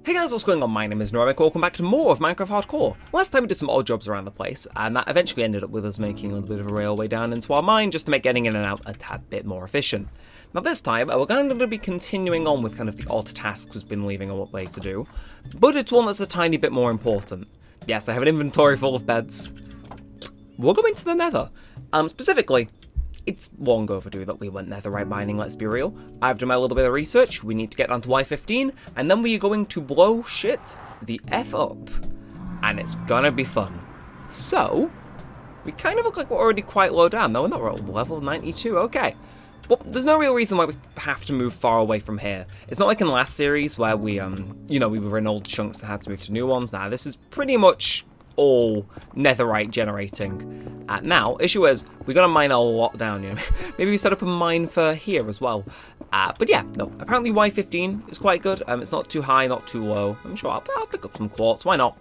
Hey guys, what's going on? My name is Neremik. Welcome back to more of Minecraft Hardcore. Last time we did some odd jobs around the place, and that eventually ended up with us making a little bit of a railway down into our mine just to make getting in and out a tad bit more efficient. Now this time, we're going to be continuing on with kind of the odd tasks we've been leaving a way to do, but it's one that's a tiny bit more important. Yes, I have an inventory full of beds. We'll go into the nether. Specifically, it's long overdue that we went netherite mining, let's be real. I've done my little bit of research, we need to get down to Y15, and then we are going to blow shit the F up. And it's gonna be fun. So, we kind of look like we're already quite low down. No, we're not, we're at level 92, okay. Well, there's no real reason why we have to move far away from here. It's not like in the last series where we, we were in old chunks and had to move to new ones. Now, this is pretty much all netherite generating. Now, issue is, we gotta mine a lot down here. Maybe we set up a mine for here as well. But yeah, no, apparently Y15 is quite good. It's not too high, not too low. I'm sure I'll pick up some quartz, why not?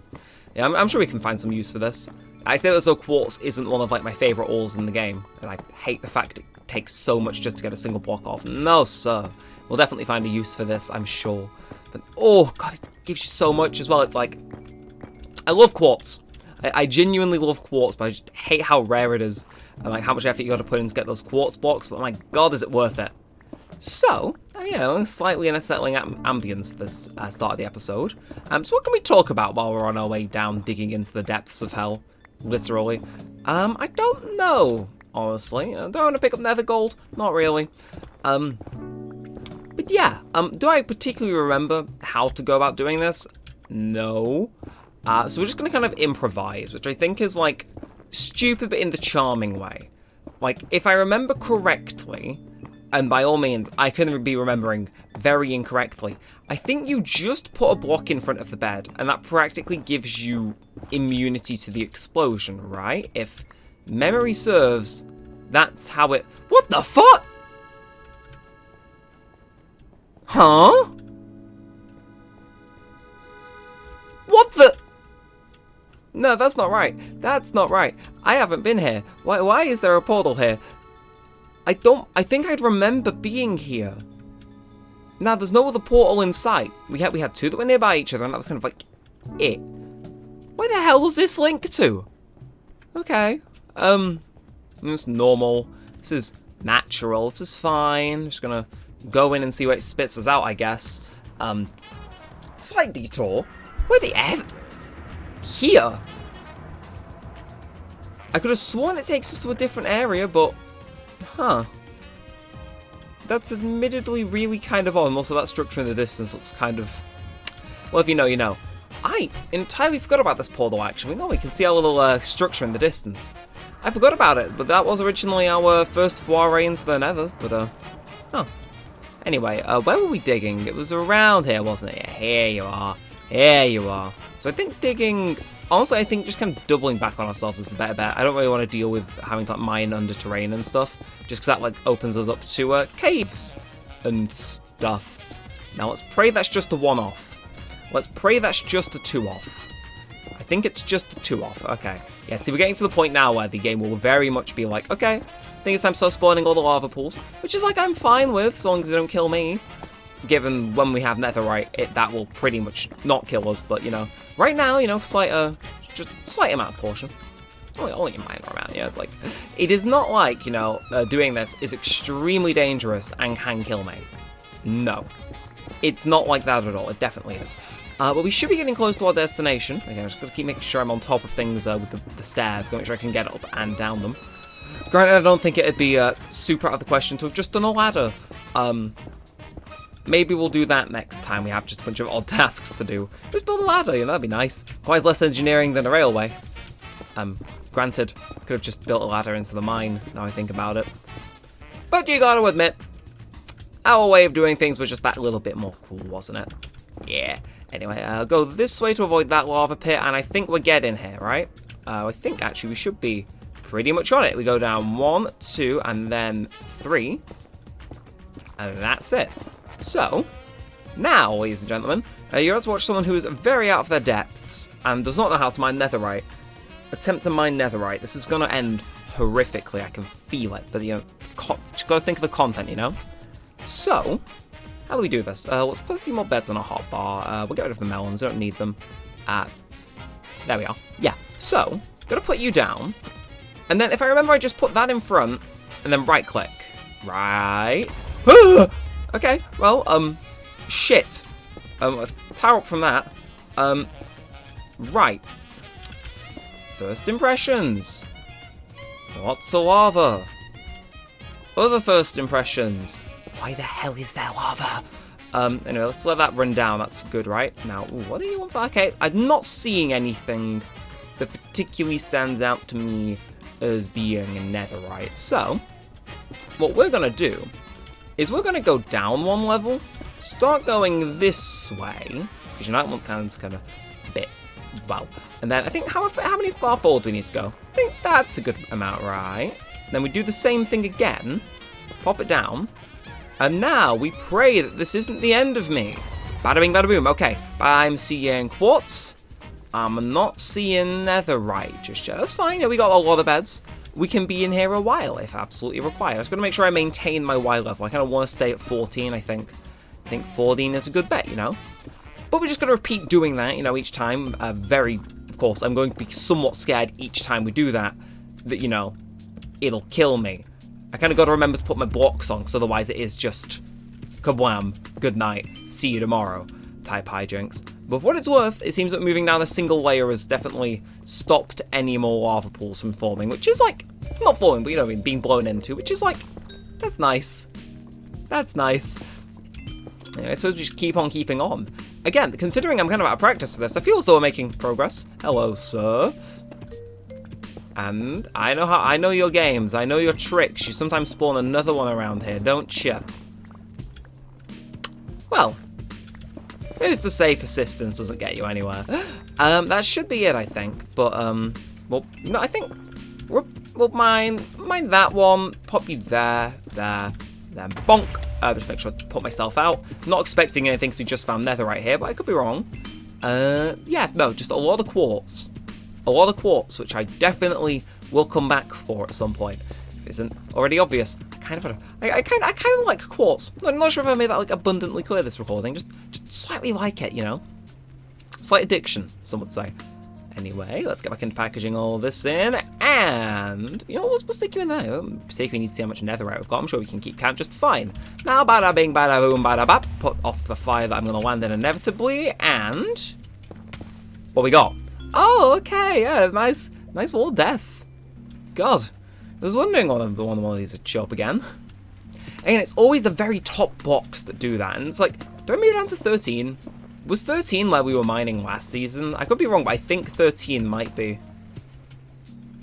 Yeah, I'm sure we can find some use for this. I say that as though quartz isn't one of like my favourite ores in the game, and I hate the fact it takes so much just to get a single block off. No, sir. We'll definitely find a use for this, I'm sure. But, oh, God, it gives you so much as well. It's like, I love quartz. I genuinely love quartz, but I just hate how rare it is. And like how much effort you got to put in to get those quartz blocks, but my God, is it worth it. So, slightly unsettling ambience this start of the episode. So what can we talk about while we're on our way down, digging into the depths of hell? Literally. I don't know, honestly. Do I want to pick up nether gold? Not really. But yeah, do I particularly remember how to go about doing this? No. So we're just going to kind of improvise, which I think is, like, stupid but in the charming way. Like, if I remember correctly, and by all means, I can be remembering very incorrectly, I think you just put a block in front of the bed, and that practically gives you immunity to the explosion, right? If memory serves, that's how it... What the fuck? Huh? What the... No, that's not right. That's not right. I haven't been here. Why is there a portal here? I think I'd remember being here. Now, there's no other portal in sight. We had two that were nearby each other, and that was kind of like it. Where the hell does this link to? Okay. It's normal. This is natural. This is fine. Just gonna go in and see what it spits us out, I guess. Slight detour. Where the F? Here? I could have sworn it takes us to a different area, but... Huh. That's admittedly really kind of odd, and also that structure in the distance looks kind of... Well, if you know, you know. I entirely forgot about this portal, actually. No, we can see our little structure in the distance. I forgot about it, but that was originally our first foray into the nether, but, huh. Anyway, where were we digging? It was around here, wasn't it? Yeah, here you are. Here you are. So I think digging... Honestly, I think just kind of doubling back on ourselves is a better bet. I don't really want to deal with having to like, mine under terrain and stuff. Just because that like opens us up to caves and stuff. Now let's pray that's just a one-off. Let's pray that's just a two-off. I think it's just a two-off. Okay. Yeah, see, we're getting to the point now where the game will very much be like, okay, I think it's time to start spawning all the lava pools. Which is like, I'm fine with, as long as they don't kill me. Given when we have netherite, that will pretty much not kill us, but, right now, just slight amount of caution. Only a minor amount, yeah, it's like, it is not like, doing this is extremely dangerous and can kill me. No. It's not like that at all, it definitely is. But we should be getting close to our destination. Again, I'm just gonna keep making sure I'm on top of things with the stairs, gotta make sure I can get up and down them. Granted, I don't think it'd be super out of the question to have just done a ladder. Maybe we'll do that next time we have just a bunch of odd tasks to do. Just build a ladder, that'd be nice. Quite less engineering than a railway. Granted, could have just built a ladder into the mine, now I think about it. But you gotta admit, our way of doing things was just that little bit more cool, wasn't it? Yeah. Anyway, I'll go this way to avoid that lava pit, and I think we're getting here, right? I think, actually, we should be pretty much on it. We go down 1, 2, and then 3. And that's it. So, now, ladies and gentlemen, you're about to watch someone who is very out of their depths and does not know how to mine netherite. Attempt to mine netherite. This is going to end horrifically. I can feel it. But, just got to think of the content, So, how do we do this? Let's put a few more beds on our hotbar. We'll get rid of the melons, we don't need them. There we are. Yeah, so, gotta put you down. And then, if I remember, I just put that in front, and then right-click. Right. Okay, well, shit. Let's tower up from that. Right. First impressions. Lots of lava. Other first impressions. Why the hell is there lava? Anyway, let's let that run down. That's good, right? Now, what do you want for... Okay, I'm not seeing anything that particularly stands out to me as being a netherite. So, what we're going to do is we're going to go down one level, start going this way, because you know, I want kind of bit, well, and then I think, how many far forward do we need to go? I think that's a good amount, right? Then we do the same thing again, pop it down, and now we pray that this isn't the end of me. Bada bing, bada boom. Okay, I'm seeing quartz. I'm not seeing netherite just yet. That's fine, yeah, we got a lot of beds. We can be in here a while if absolutely required. I was going to make sure I maintain my Y level. I kind of want to stay at 14, I think. I think 14 is a good bet, you know? But we're just going to repeat doing that, you know, each time. Of course, I'm going to be somewhat scared each time we do that, you know, it'll kill me. I kind of got to remember to put my blocks on, because otherwise it is just kablam, good night, see you tomorrow type hijinks. But for what it's worth, it seems that moving down a single layer has definitely stopped any more lava pools from forming, which is like, not forming, but you know what I mean, being blown into, which is like, that's nice. That's nice. Anyway, I suppose we just keep on keeping on. Again, considering I'm kind of out of practice for this, I feel as though we're making progress. Hello, sir. And I know your games, I know your tricks. You sometimes spawn another one around here, don't you? Well, who's to say persistence doesn't get you anywhere? That should be it, I think. But well, no, I think we'll mine that one. Pop you there, then bonk. Just make sure to put myself out. Not expecting anything because we just found netherite here, but I could be wrong. Yeah, no, just a lot of quartz. A lot of quartz, which I definitely will come back for at some point. If it isn't already obvious, I kind of like quartz. I'm not sure if I made that like abundantly clear this recording. Just slightly like it, you know. Slight addiction, some would say. Anyway, let's get back into packaging all this in, and you know, we'll stick you in there. Particularly need to see how much netherite we've got. I'm sure we can keep count just fine. Now, bada bing, bada boom, bada bap. Put off the fire that I'm going to land in inevitably, and what we got? Oh, okay, yeah, nice wall death. God, I was wondering when one of these would show up again. Again, it's always the very top box that do that, and it's like, do I move down to 13? Was 13 where we were mining last season? I could be wrong, but I think 13 might be.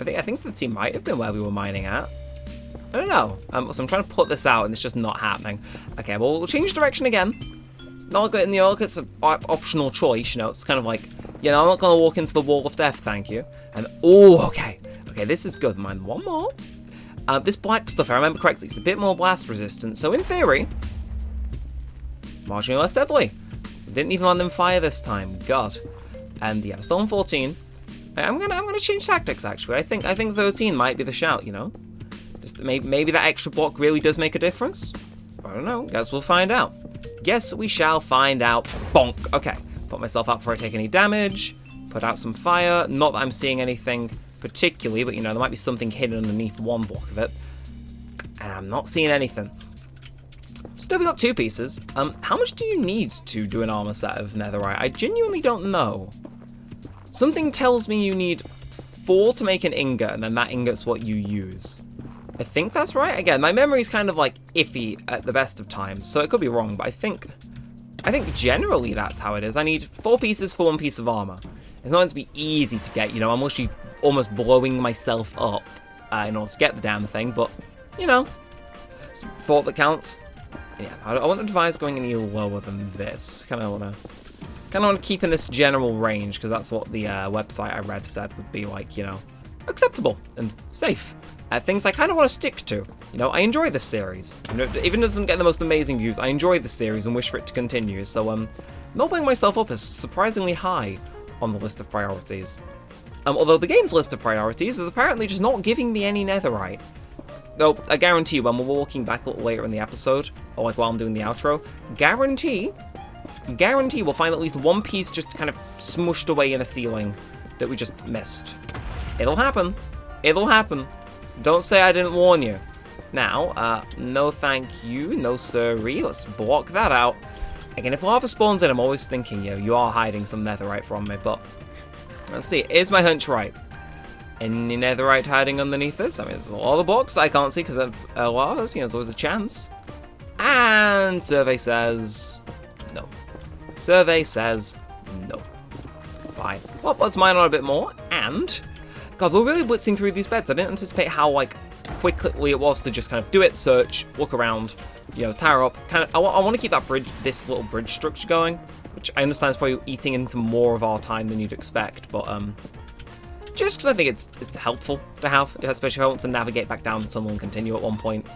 I think 13 might have been where we were mining at. I don't know. So I'm trying to put this out, and it's just not happening. Okay, well, we'll change direction again. Not getting the oak, it's an optional choice, you know. It's kind of like, you know, I'm not going to walk into the wall of death, thank you. And, oh, okay. Okay, this is good. Mine one more. This black stuff, if I remember correctly, it's a bit more blast resistant. So, in theory, marginally less deadly. Didn't even land them fire this time. God. And yeah, still on 14. I'm gonna change tactics actually. I think 13 might be the shout, you know? Just maybe that extra block really does make a difference. I don't know. Guess we'll find out. Guess we shall find out. Bonk. Okay. Put myself out before I take any damage. Put out some fire. Not that I'm seeing anything particularly, but you know, there might be something hidden underneath one block of it. And I'm not seeing anything. Still, we got 2 pieces. How much do you need to do an armor set of netherite? I genuinely don't know. Something tells me you need 4 to make an ingot, and then that ingot's what you use. I think that's right. Again, my memory's kind of like iffy at the best of times, so it could be wrong, but I think generally that's how it is. I need 4 pieces for 1 piece of armor. It's not going to be easy to get, you know, I'm literally almost blowing myself up in order to get the damn thing, but, you know, it's thought that counts. Yeah, I wouldn't advise going any lower than this. Kind of want to keep in this general range, because that's what the website I read said would be like, you know, acceptable and safe. Things I kind of want to stick to. You know, I enjoy this series. You know, even if it doesn't get the most amazing views, I enjoy the series and wish for it to continue. So, not blowing myself up is surprisingly high on the list of priorities. Although the game's list of priorities is apparently just not giving me any netherite. though, I guarantee you when we're walking back a little later in the episode, or like while I'm doing the outro, guarantee we'll find at least one piece just kind of smushed away in a ceiling that we just missed. It'll happen. It'll happen. Don't say I didn't warn you. Now, no thank you, no sirree, let's block that out. Again, if lava spawns in, I'm always thinking, you are hiding some netherite from me, but let's see, is my hunch right? Any netherite hiding underneath this? I mean, there's a lot of blocks I can't see because of lava, there's always a chance. And survey says no. Survey says no. Fine. Well, let's mine on a bit more, and God, we're really blitzing through these beds. I didn't anticipate how, like, quickly it was to just kind of do it, search, look around, tower up. Kind of, I want to keep that bridge, this little bridge structure going, which I understand is probably eating into more of our time than you'd expect, but just because I think it's helpful to have, especially if I want to navigate back down the tunnel and continue at one point,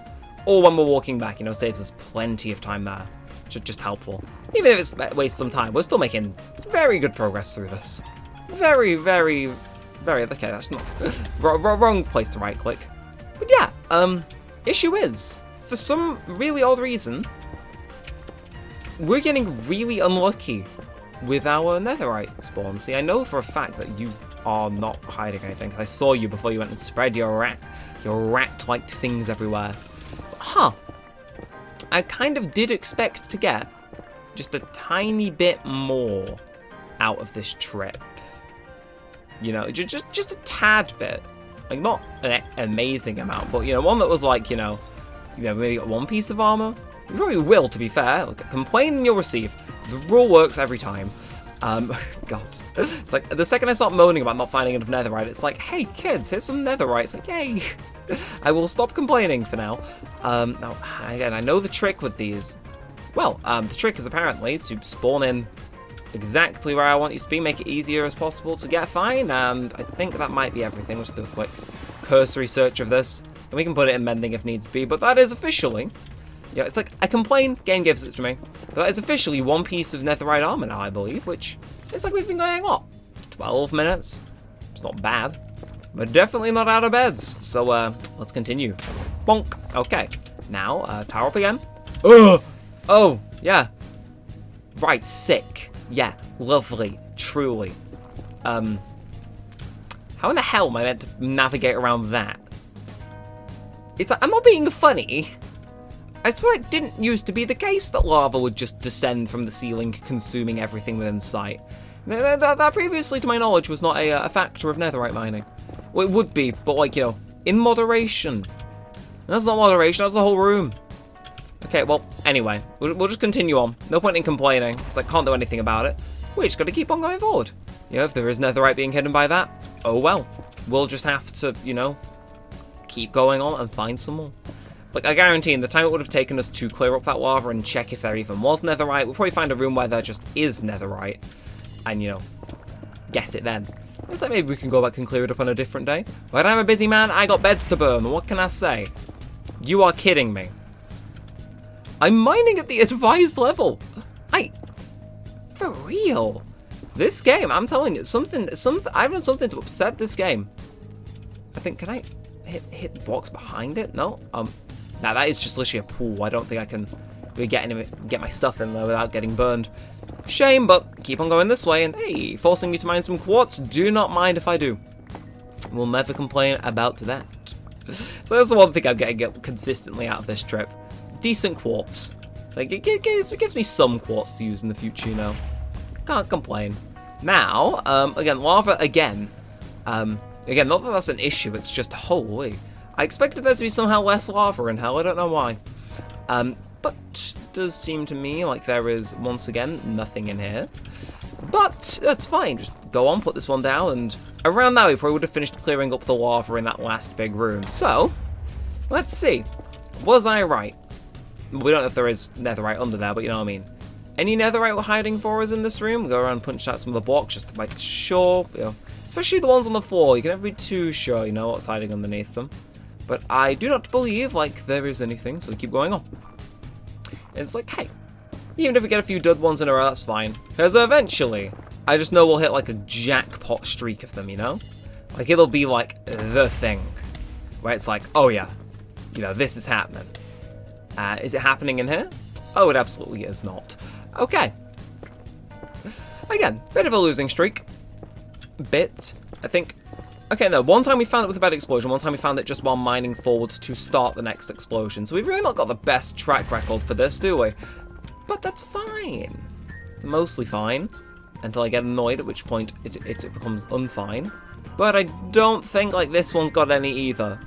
or when we're walking back, saves us plenty of time there. Just helpful. Even if it's wastes some time, we're still making very good progress through this. Very, very, very. Okay, that's not wrong place to right click. But yeah, issue is, for some really odd reason, we're getting really unlucky with our netherite spawn. See, I know for a fact that you are not hiding anything. I saw you before you went and spread your rat-like things everywhere. But, I kind of did expect to get just a tiny bit more out of this trip. Just a tad bit. Like, not an amazing amount, but, one that was like, maybe got one piece of armor. You probably will, to be fair. Like, complain and you'll receive. The rule works every time. God. It's like, the second I start moaning about not finding enough netherite, it's like, hey, kids, here's some netherite. It's like, yay. I will stop complaining for now. Now, again, I know the trick with these. Well, the trick is apparently to spawn in exactly where I want you to be, make it easier as possible to get fine, and I think that might be everything. Let's do a quick cursory search of this, and we can put it in mending if needs be, but that is officially, it's like, I complain, game gives it to me, but that is officially one piece of netherite armor now, I believe, which, it's like we've been going, 12 minutes? It's not bad, but definitely not out of beds, so, let's continue. Bonk. Okay, now, tower up again. Ugh! Oh, yeah. Right, sick. Yeah, lovely, truly. How in the hell am I meant to navigate around that? It's like, I'm not being funny. I swear it didn't used to be the case that lava would just descend from the ceiling, consuming everything within sight. That previously, to my knowledge, was not a factor of netherite mining. Well, it would be, but like, in moderation. That's not moderation, that's the whole room. Okay, well, anyway, we'll just continue on. No point in complaining, because I can't do anything about it. We just got to keep on going forward. If there is netherite being hidden by that, oh well. We'll just have to, keep going on and find some more. Like, I guarantee in the time it would have taken us to clear up that lava and check if there even was netherite, we'll probably find a room where there just is netherite. And, guess it then. It's like maybe we can go back and clear it up on a different day. But I'm a busy man, I got beds to burn, what can I say? You are kidding me. I'm mining at the advised level. For real. This game, I'm telling you, I've done something to upset this game. I think, can I hit the box behind it? No? Nah, that is just literally a pool. I don't think I can really get my stuff in there without getting burned. Shame, but keep on going this way, and hey, forcing me to mine some quartz, do not mind if I do. We'll never complain about that. So that's the one thing I'm getting consistently out of this trip. Decent quartz. Like, it gives me some quartz to use in the future, Can't complain. Now, again, lava again. Again, not that that's an issue, it's just, holy. I expected there to be somehow less lava in hell, I don't know why. But it does seem to me like there is, once again, nothing in here. But, that's fine, just go on, put this one down, and around now we probably would have finished clearing up the lava in that last big room. So, let's see. Was I right? We don't know if there is netherite under there, but you know what I mean. Any netherite hiding for us in this room? We'll go around and punch out some of the blocks just to make sure, especially the ones on the floor. You can never be too sure, what's hiding underneath them. But I do not believe, there is anything, so we keep going on. It's like, hey, even if we get a few dud ones in a row, that's fine. Because eventually, I just know we'll hit, a jackpot streak of them, Like, it'll be, the thing. Where it's like, oh yeah, you know, this is happening. Is it happening in here? Oh, it absolutely is not. Okay. Again, bit of a losing streak. Bit, I think. Okay, no, one time we found it with a bad explosion, one time we found it just while mining forwards to start the next explosion. So we've really not got the best track record for this, do we? But that's fine. It's mostly fine. Until I get annoyed, at which point it becomes unfine. But I don't think, like, this one's got any either.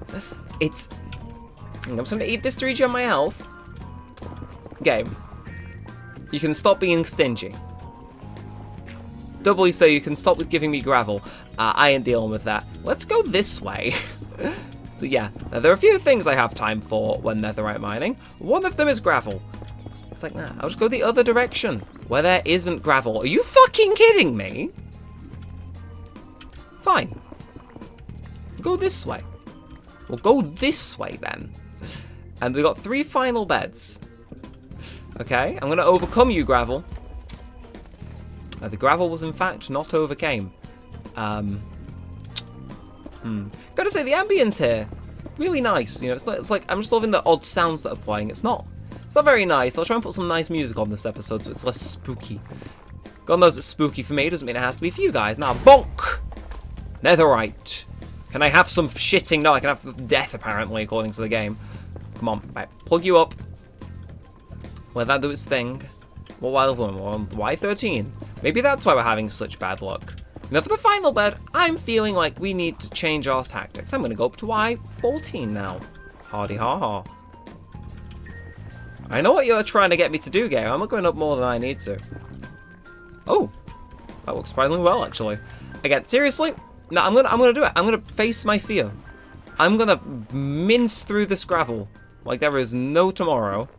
It's... I'm just going to eat this to regen my health. Game. You can stop being stingy. Doubly so, you can stop with giving me gravel. I ain't dealing with that. Let's go this way. So yeah, now, there are a few things I have time for when netherite mining. One of them is gravel. It's like, nah, I'll just go the other direction, where there isn't gravel. Are you fucking kidding me? Fine. Go this way. We'll go this way then. And we got 3 final beds. Okay, I'm gonna overcome you, gravel. The gravel was in fact not overcame. Gotta say, the ambience here, really nice. You know, it's like I'm just loving the odd sounds that are playing. It's not very nice. I'll try and put some nice music on this episode so it's less spooky. God knows it's spooky for me. Doesn't mean it has to be for you guys. Now, bonk! Netherite. Can I have some shitting? No, I can have death apparently, according to the game. Come on, right, plug you up. Let that do its thing. What wild one? We're on Y13. Maybe that's why we're having such bad luck. Now for the final bed, I'm feeling like we need to change our tactics. I'm going to go up to Y14 now. Hardy ha ha. I know what you're trying to get me to do, game. I'm not going up more than I need to. Oh, that looks surprisingly well, actually. Again, seriously, no, I'm gonna do it. I'm gonna face my fear. I'm gonna mince through this gravel like there is no tomorrow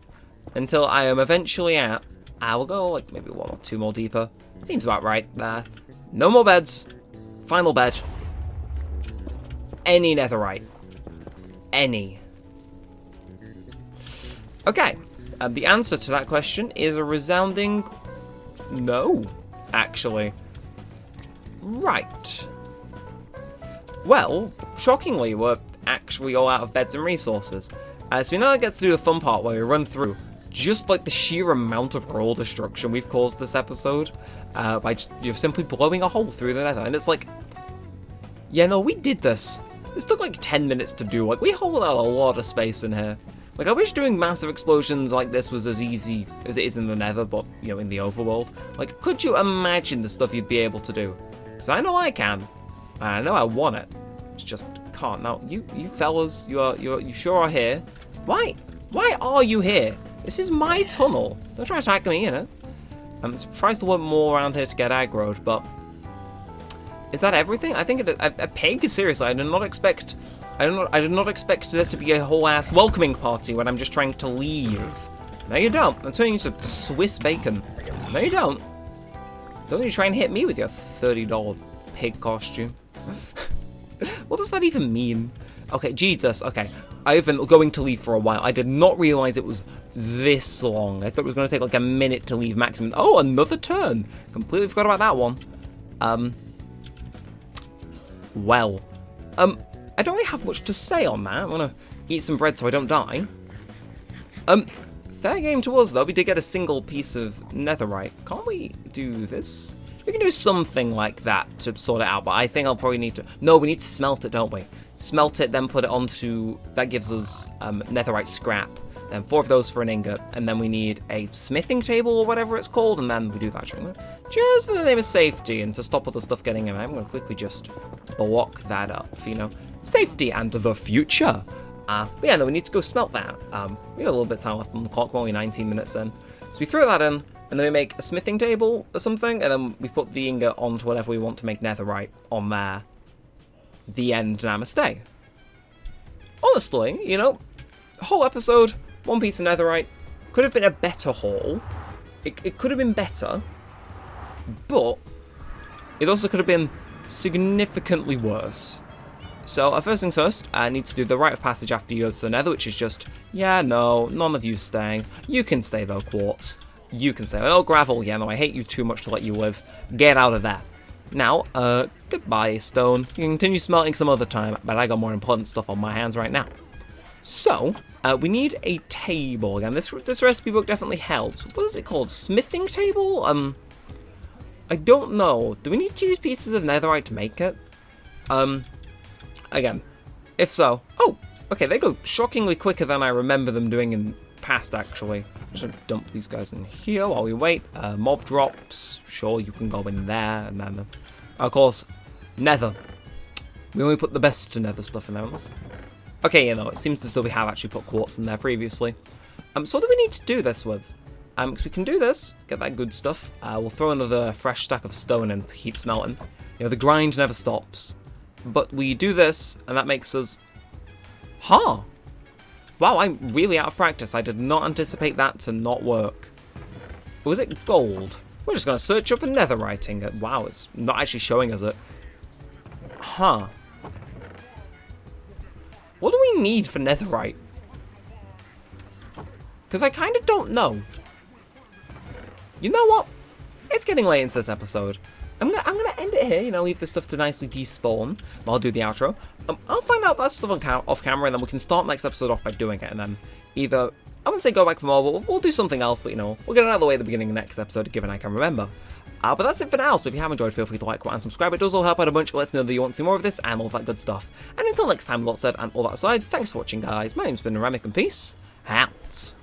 until I am eventually at. I will go like maybe 1 or 2 more deeper. Seems about right there. No more beds. Final bed. Any netherite. Any. Okay. The answer to that question is a resounding no, actually. Right. Well, shockingly, we're actually all out of beds and resources. So we now get to do the fun part where we run through just like the sheer amount of roll destruction we've caused this episode by just simply blowing a hole through the nether. And it's like, yeah, no, we did this. This took like 10 minutes to do. Like, we hollowed out a lot of space in here. Like, I wish doing massive explosions like this was as easy as it is in the nether, but, you know, in the overworld. Like, could you imagine the stuff you'd be able to do? Because I know I can. And I know I want it. It's just can't. Now, you fellas, you sure are here. Why are you here? This is my tunnel. Don't try to attack me, you know. Tries to work more around here to get aggroed, but is that everything? I think a pig. Seriously, I did not expect there to be a whole ass welcoming party when I'm just trying to leave. No, you don't. I'm turning you into Swiss bacon. No, you don't. Don't you try and hit me with your $30 pig costume. What does that even mean? Okay, Jesus. Okay, I've been going to leave for a while. I did not realize it was this long. I thought it was going to take like a minute to leave maximum. Oh, another turn. Completely forgot about that one. Well, I don't really have much to say on that. I'm gonna eat some bread so I don't die. Fair game to us though. We did get a single piece of netherite. Can't we do this? We can do something like that to sort it out, but I think I'll probably need to... No, we need to smelt it, don't we? Smelt it, then put it onto... That gives us netherite scrap. Then 4 of those for an ingot, and then we need a smithing table or whatever it's called, and then we do that. Just for the name of safety and to stop other stuff getting in. I'm going to quickly just block that up, you know. Safety and the future. But yeah, no, we need to go smelt that. We got a little bit of time left on the clock, we're only 19 minutes in. So we throw that in, and then we make a smithing table or something, and then we put the ingot onto whatever we want to make netherite on there. The end, namaste. Honestly, you know, whole episode, 1 piece of netherite, could have been a better haul. It could have been better, but it also could have been significantly worse. So, first things first, I need to do the rite of passage after you go to the nether, which is just, yeah, no, none of you staying. You can stay though, Quartz. You can stay. Oh, gravel, yeah, no, I hate you too much to let you live. Get out of there. Now, goodbye, stone. You can continue smelting some other time, but I got more important stuff on my hands right now. So, we need a table. Again, this recipe book definitely helps. What is it called? Smithing table? I don't know. Do we need to use pieces of netherite to make it? Again, if so... Oh! Okay, they go shockingly quicker than I remember them doing in past, actually. Should dump these guys in here while we wait. Mob drops. Sure, you can go in there. And then, of course, nether. We only put the best to nether stuff in there. Okay, you know, it seems as though we have actually put quartz in there previously. So what do we need to do this with? Because we can do this, get that good stuff. We'll throw another fresh stack of stone in to keep smelting. You know, the grind never stops. But we do this, and that makes us... Huh! Wow, I'm really out of practice. I did not anticipate that to not work. Was it gold? We're just going to search up a netherite ingot. Wow, it's not actually showing us it. Huh. What do we need for netherite? Because I kind of don't know. You know what? It's getting late into this episode. I'm gonna end it here, you know, leave this stuff to nicely despawn while I'll do the outro. I'll find out that stuff off camera, and then we can start next episode off by doing it, and then either, I wouldn't say go back for more, but we'll do something else, but you know, we'll get it out of the way at the beginning of the next episode, given I can remember. But that's it for now, so if you have enjoyed, feel free to like, comment, and subscribe. It does all help out a bunch. It lets me know that you want to see more of this, and all that good stuff. And until next time, with all that said, and all that aside, thanks for watching, guys. My name's been Neremik, and peace out.